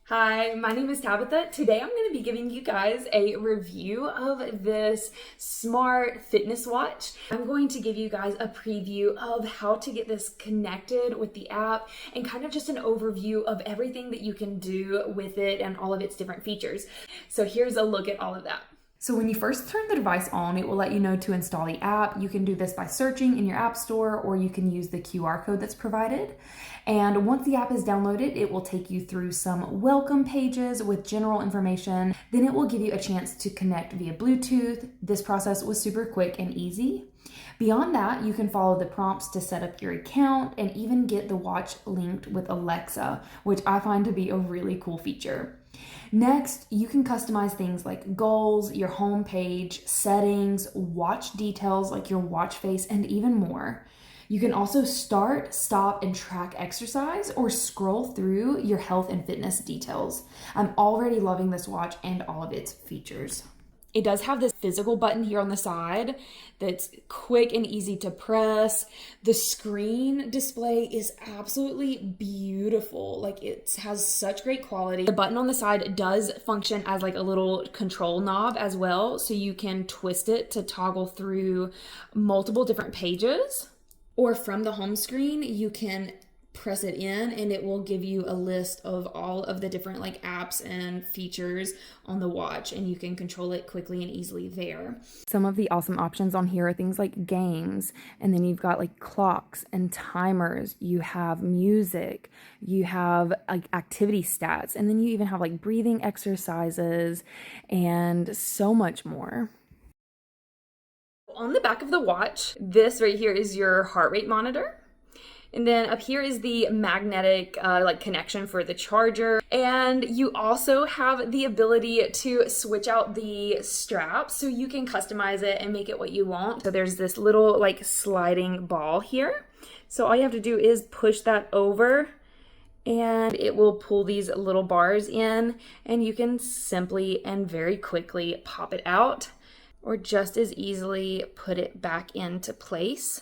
Hi, my name is Tabitha. Today I'm going to be giving you guys a review of this smart fitness watch. I'm going to give you guys a preview of how to get this connected with the app and kind of just an overview of everything that you can do with it and all of its different features. So here's a look at all of that. So when you first turn the device on, it will let you know to install the app. You can do this by searching in your app store, or you can use the QR code that's provided. And once the app is downloaded, it will take you through some welcome pages with general information. Then it will give you a chance to connect via Bluetooth. This process was super quick and easy. Beyond that, you can follow the prompts to set up your account and even get the watch linked with Alexa, which I find to be a really cool feature. Next, you can customize things like goals, your home page, settings, watch details like your watch face, and even more. You can also start, stop, and track exercise or scroll through your health and fitness details. I'm already loving this watch and all of its features. It does have this physical button here on the side that's quick and easy to press. The screen display is absolutely beautiful. Like, it has such great quality. The button on the side does function as like a little control knob as well. So you can twist it to toggle through multiple different pages. Or from the home screen, you can press it in and it will give you a list of all of the different like apps and features on the watch, and you can control it quickly and easily there. Some of the awesome options on here are things like games, and then you've got like clocks and timers, you have music, you have like activity stats, and then you even have like breathing exercises and so much more. On the back of the watch, this right here is your heart rate monitor. And then up here is the magnetic connection for the charger. And you also have the ability to switch out the strap so you can customize it and make it what you want. So there's this little like sliding ball here. So all you have to do is push that over and it will pull these little bars in, and you can simply and very quickly pop it out or just as easily put it back into place.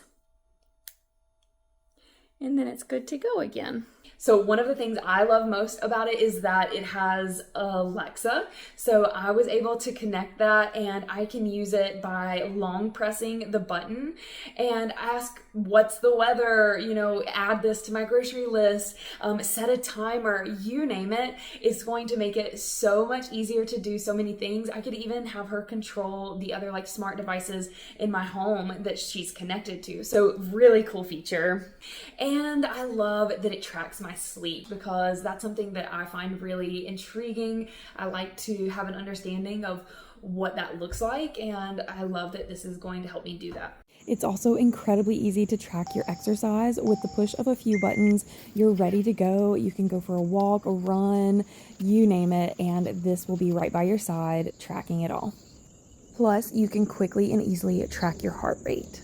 And then it's good to go again. So one of the things I love most about it is that it has Alexa. So I was able to connect that, and I can use it by long pressing the button and ask, what's the weather? You know, add this to my grocery list, set a timer, you name it. It's going to make it so much easier to do so many things. I could even have her control the other like smart devices in my home that she's connected to. So really cool feature. And I love that it tracks my sleep, because that's something that I find really intriguing. I like to have an understanding of what that looks like, and I love that this is going to help me do that. It's also incredibly easy to track your exercise. With the push of a few buttons, you're ready to go. You can go for a walk, a run, you name it, and this will be right by your side, tracking it all. Plus, you can quickly and easily track your heart rate.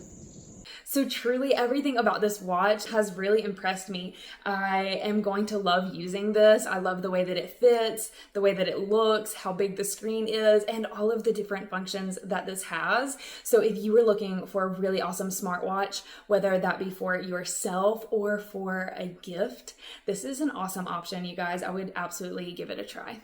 So truly everything about this watch has really impressed me. I am going to love using this. I love the way that it fits, the way that it looks, how big the screen is, and all of the different functions that this has. So if you were looking for a really awesome smartwatch, whether that be for yourself or for a gift, this is an awesome option, you guys. I would absolutely give it a try.